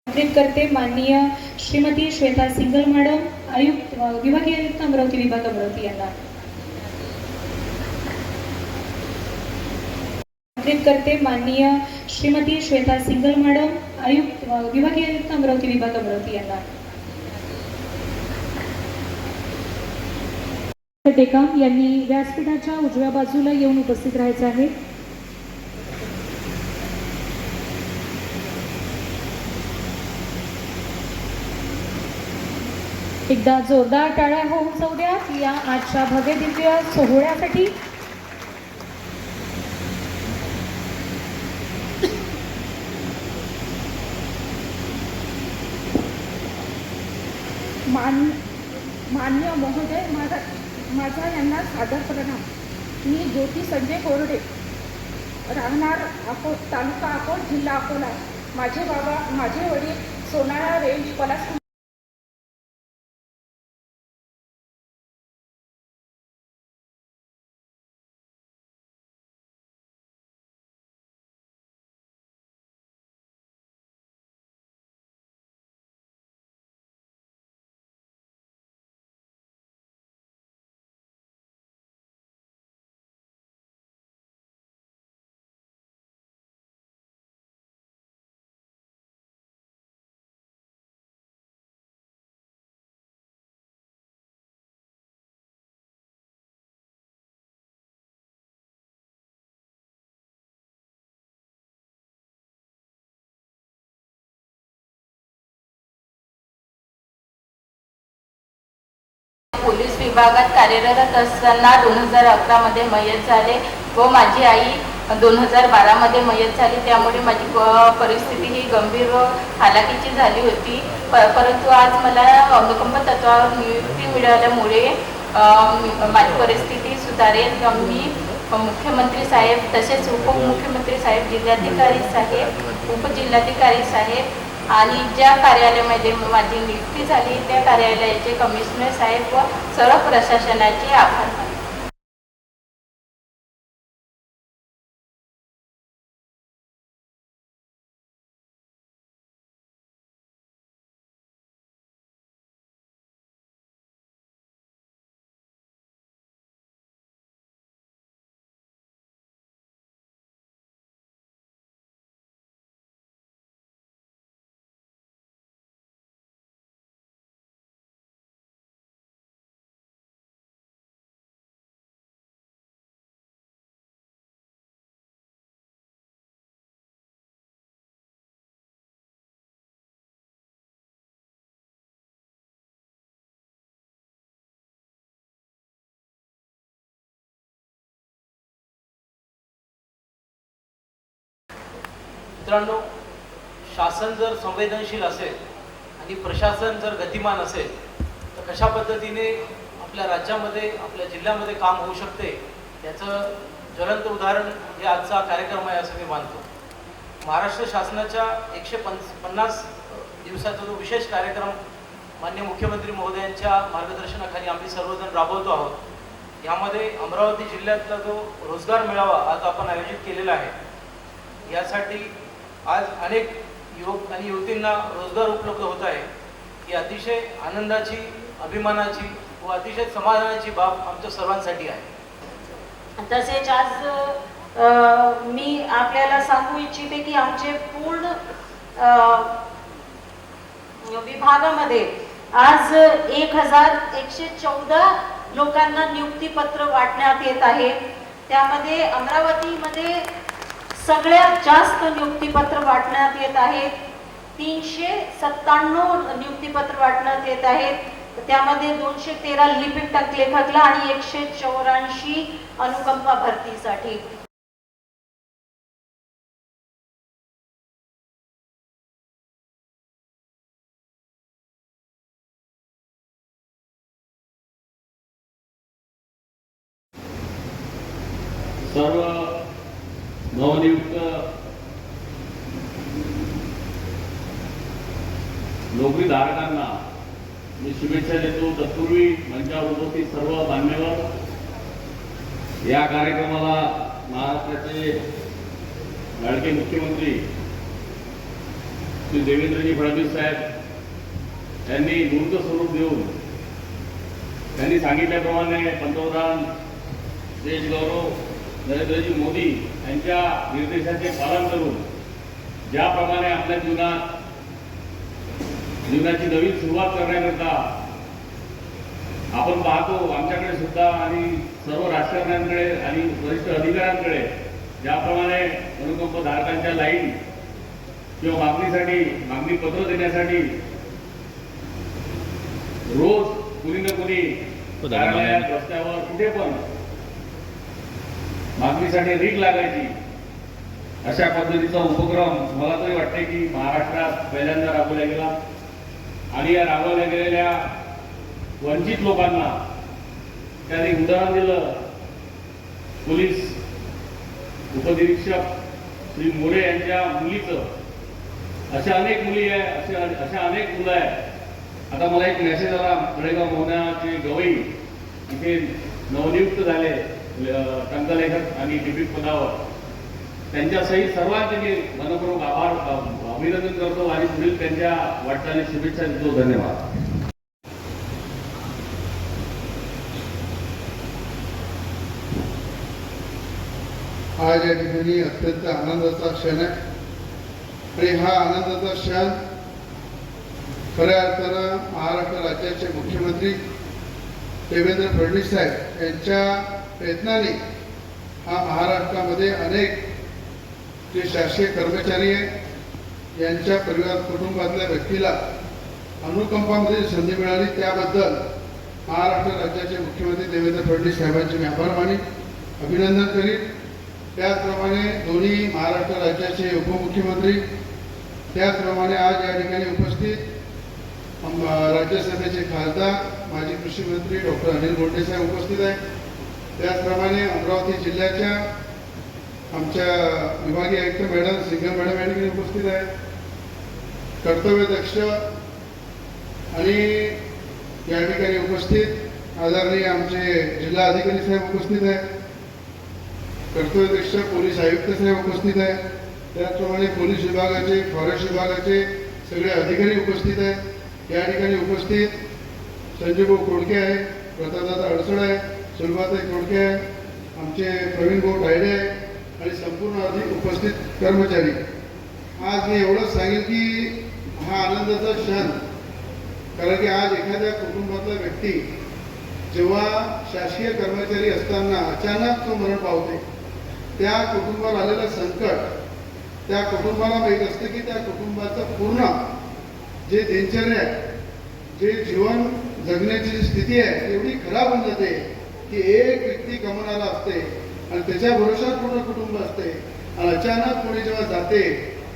करते माननीय Shrimati Shweta single madam, आयुक्त विभागीय आयुक्त अमरावती विभाग अमरावती यांना करते माननीय श्रीमती श्वेता सिंगल मॅडम, आयुक्त विभागीय आयुक्त अमरावती विभाग अमरावती यांना टेकाम यांनी व्यासपीठाच्या उजव्या बाजूला येऊन उपस्थित राहायचे आहे। एकदा जोरदार टाळ्या होऊन जाऊ द्या या आजच्या भव्य दिव्य सोहळ्यासाठी। मान्य महोदय, माझा यांना सादर प्रणाम। मी ज्योती संजय कोरडे, राहणार तालुका अकोट, जिल्हा अकोला। माझे वडील सोनाळा रेंज पलास पोलीस विभागात कार्यरत असताना 2011 मध्ये मयत झाले व माझी आई 2012 मध्ये मयत झाली। त्यामुळे माझी परिस्थिती ही गंभीर व हालाकीची झाली होती। परंतु आज मला अनुकंप तत्वावर नियुक्ती मिळाल्यामुळे माझी परिस्थिती सुधारेल। मी मुख्यमंत्री साहेब तसेच उपमुख्यमंत्री साहेब, जिल्हाधिकारी साहेब, उपजिल्हाधिकारी साहेब आणि ज्या कार्यालयामध्ये माझी नियुक्ती झाली त्या कार्यालयाचे कमिशनर साहेब व सर्व प्रशासनाचे आभार मानते। मित्रांनो, शासन जर संवेदनशील असेल आणि प्रशासन जर गतिमान असेल तर कशा पद्धतीने आपल्या राज्यामध्ये, आपल्या जिल्ह्यामध्ये काम होऊ शकते याचं ज्वलंत उदाहरण हे आजचा कार्यक्रम आहे असं मी मानतो। महाराष्ट्र शासनाच्या 150 दिवसाचा जो विशेष कार्यक्रम माननीय मुख्यमंत्री महोदयांच्या मार्गदर्शनाखाली आम्ही सर्वजण राबवतो आहोत। यामध्ये अमरावती जिल्ह्यातला जो रोजगार मेळावा आज आपण आयोजित केलेला आहे, यासाठी आज अनेक युवक आणि युवतींना रोजगार उपलब्ध होत आहे। ही अतिशय आनंदाची, अभिमानाची व अतिशय समाधानाची बाब आमच्या सर्वांसाठी आहे। तसेच आज मी आपल्याला सांगू इच्छिते की आमचे पूर्ण विभागामध्ये आज 1114 लोकांना नियुक्तीपत्र वाटण्यात येत आहे। त्यामध्ये अमरावतीमध्ये सगळ्यात जास्त नियुक्तीपत्र वाटण्यात येत आहेत। 397 नियुक्तीपत्र वाटण्यात येत आहेत। त्यामध्ये 213 लिपिक टंकलेखकला आणि 184 अनुकंपा भरतीसाठी। सर्व नवनियुक्त नोकरीधारकांना मी शुभेच्छा देतो। तत्पूर्वी मंचावर उपस्थित सर्व मान्यवर, या कार्यक्रमाला महाराष्ट्राचे लाडके मुख्यमंत्री श्री देवेंद्रजी फडणवीस साहेब यांनी मूर्त स्वरूप देऊन त्यांनी सांगितल्याप्रमाणे पंतप्रधान देशगौरव नरेंद्रजी मोदी यांच्या निर्देशाचे पालन करून ज्याप्रमाणे आपल्या जीवनाची नवीन सुरुवात करण्याकरता आपण पाहतो आमच्याकडे सुद्धा आणि सर्व राजकारण्यांकडे आणि वरिष्ठ अधिकाऱ्यांकडे ज्याप्रमाणे अनुकंप धारकांच्या लाईन किंवा मागणी पत्र देण्यासाठी रोज कुणी ना कुणी कार्यालयात रस्त्यावर कुठे पण मागणीसाठी रीग लागायची. अशा पद्धतीचा उपक्रम मला तरी वाटते की महाराष्ट्रात पहिल्यांदा राबवला गेला आणि या राबवल्या गेलेल्या वंचित लोकांना त्यांनी उदाहरण दिलं. पोलीस उपनिरीक्षक श्री मोरे यांच्या मुलीचं अशा अनेक मुली आहे, अशा अनेक मुलं आहे. आता मला एक मेसेज आला, तळेगाव मोहनाचे गवई इथे नवनियुक्त झाले टंकलेखक आणि लिपिक पदावर. त्यांच्यासहित सर्वांचे मी मनपूर्वक अभिनंदन करतो आणि पुढील त्यांच्या वाटचाली शुभेच्छा देतो. धन्यवाद. आज या ठिकाणी अत्यंत आनंदाचा क्षण आहे आणि हा आनंदाचा क्षण खऱ्या अर्थानं महाराष्ट्र राज्याचे मुख्यमंत्री देवेंद्र फडणवीस साहेब यांच्या प्रयत्नाने हा महाराष्ट्रामध्ये अनेक जे शासकीय कर्मचारी आहे यांच्या परिवार कुटुंबातल्या व्यक्तीला अनुकंपामध्ये संधी मिळाली त्याबद्दल महाराष्ट्र राज्याचे मुख्यमंत्री देवेंद्र फडणवीस साहेबांचे मी आभार मानेन, अभिनंदन करीन. त्याचप्रमाणे दोन्ही महाराष्ट्र राज्याचे उपमुख्यमंत्री त्याचप्रमाणे आज या ठिकाणी उपस्थित राज्यसभेचे खासदार माजी कृषी मंत्री डॉक्टर अनिल बोंडे साहेब उपस्थित आहेत. त्याचप्रमाणे अमरावती जिल्ह्याच्या आमच्या विभागीय आयुक्त मॅडम सिंगल मॅडम या ठिकाणी उपस्थित आहेत. कर्तव्यदक्ष आणि या ठिकाणी उपस्थित आदरणीय आमचे जिल्हा अधिकारी साहेब उपस्थित आहेत. कर्तव्यदक्ष पोलीस आयुक्त साहेब उपस्थित आहेत. त्याचप्रमाणे पोलीस विभागाचे फॉरेस्ट विभागाचे सगळे अधिकारी उपस्थित आहेत. या ठिकाणी उपस्थित संजयभाऊ कोडके आहे, प्रतापदादा अडसड आहे, सुलभाताई कोडके आहे, आमचे प्रवीण भाऊ तायडे आहे आणि संपूर्ण उपस्थित कर्मचारी. आज मी एवढंच सांगेन की हा आनंदाचा क्षण, कारण की आज एखाद्या कुटुंबातला व्यक्ती जेव्हा शासकीय कर्मचारी असताना अचानक तो मरण पावते, त्या कुटुंबाला आलेलं संकट त्या कुटुंबाला माहीत असतं की त्या कुटुंबाचं पूर्ण जे दिनचर्या आहे, जे जीवन जगण्याची जी स्थिती आहे एवढी खराब होऊन जाते की एक व्यक्ती कमवणारा असते आणि त्याच्या भरोशात पूर्ण कुटुंब असते आणि अचानक कोणी जेव्हा जाते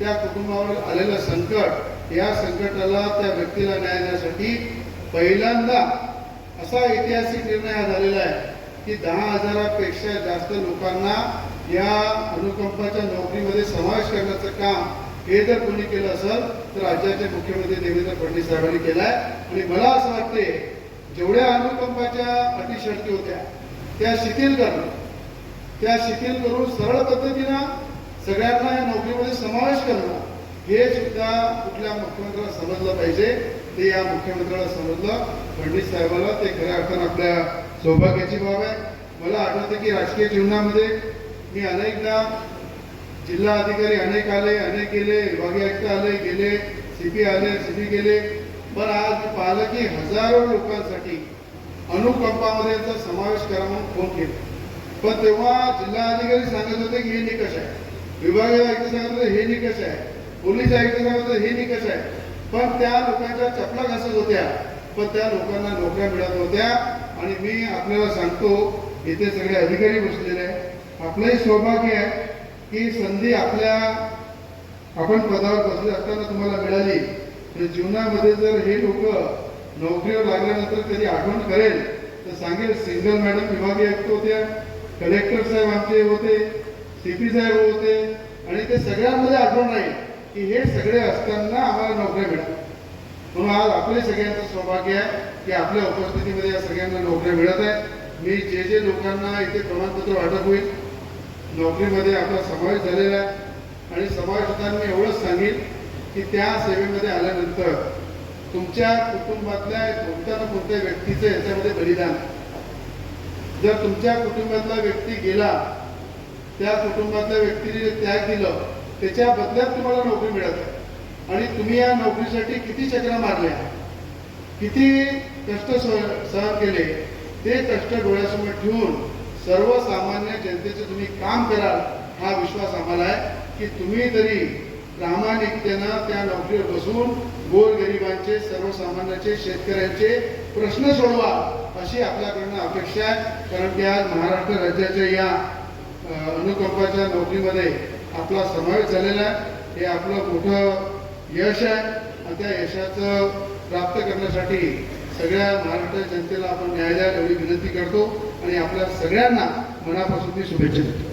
त्या कुटुंबावर आलेलं संकट, या संकटाला त्या व्यक्तीला न्याय देण्यासाठी पहिल्यांदा असा ऐतिहासिक निर्णय हा झालेला आहे की 10,000पेक्षा जास्त लोकांना या अनुकंपाच्या नोकरीमध्ये समावेश करण्याचं काम हे जर कोणी केलं असेल तर राज्याचे मुख्यमंत्री देवेंद्र फडणवीस साहेबांनी केलं आहे. आणि मला असं वाटते जेवढ्या अनुकंपाच्या अटी शर्ती होत्या त्या शिथिल करणं, त्या शिथिल करून सरळ पद्धतीनं सगळ्यांना या नोकरीमध्ये समावेश करणं हे सुद्धा कुठल्या मुख्यमंत्र्याला समजलं पाहिजे. ते या मुख्यमंत्र्याला समजलं, फडणवीस साहेबाला. ते खऱ्या अर्थानं आपल्या सौभाग्याची बाब आहे. मला आठवतं की राजकीय जीवनामध्ये मी अनेकदा जिल्हा अधिकारी अनेक आले, अनेक गेले, विभागीय आयुक्त आले गेले, CP आले, CP गेले, पण आज मी पाहिलं की हजारो लोकांसाठी अनुकंपामध्ये यांचा समावेश करा म्हणून फोन केला. पण तेव्हा जिल्हा अधिकारी सांगत होते की हे निकष आहे, विभागीय आयुक्त सांगत होते हे निकष आहे, पोलीस आयुक्त सांगत होते हे निकष आहे. पण त्या लोकांच्या चपला घासत होत्या, पण त्या लोकांना नोकऱ्या मिळत होत्या. आणि मी आपल्याला सांगतो, इथे सगळे अधिकारी बसलेले आहे, आपलंही सौभाग्य आहे की संधी आपण पदावर बसले असताना तुम्हाला मिळाली. तर जीवनामध्ये जर हे लोक नोकरीवर लागल्यानंतर कधी आठवण करेल तर सांगेल सिंगल मॅडम विभागीय आयुक्त होत्या, कलेक्टर साहेब आमचे होते, CP साहेब होते, आणि ते सगळ्यांमध्ये आठवण राहील की हे सगळे असताना आम्हाला नोकऱ्या मिळाल्या. म्हणून आज आपले सगळ्यांचं सौभाग्य आहे की आपल्या उपस्थितीमध्ये या सगळ्यांना नोकऱ्या मिळत आहेत. मी जे लोकांना इथे प्रमाणपत्र वाटप होईल नोकरीमध्ये आपला समावेश झालेला आहे. आणि समावेश होताना मी एवढंच सांगेन की त्या सेवेमध्ये आल्यानंतर तुमच्या कुटुंबातल्या कोणत्या ना कोणत्या व्यक्तीचं याच्यामध्ये बलिदान, जर तुमच्या कुटुंबातला व्यक्ती गेला, त्या कुटुंबातल्या व्यक्तीने त्याग दिलं, त्याच्या बदल्यात तुम्हाला नोकरी मिळत आहे आणि तुम्ही या नोकरीसाठी किती चक्रा मारल्या, किती कष्ट सहन केले, ते कष्ट डोळ्यासमोर ठेवून सर्वसामान्य जनतेचे तुम्ही काम कराल हा विश्वास आम्हाला आहे की तुम्ही तरी प्रामाणिकतेनं त्या नोकरीवर बसून गोरगरिबांचे, सर्वसामान्याचे, शेतकऱ्यांचे प्रश्न सोडवा अशी आपल्याकडनं अपेक्षा आहे. कारण की आज महाराष्ट्र राज्याच्या या अनुकंपाच्या नोकरीमध्ये आपला समावेश झालेला आहे. हे आपलं मोठं यश आहे आणि त्या यशाचं प्राप्त करण्यासाठी सगळ्या महाराष्ट्र जनतेला आपण न्याय द्याल एवढी विनंती करतो आणि आपल्या सगळ्यांना मनापासून शुभेच्छा देतो.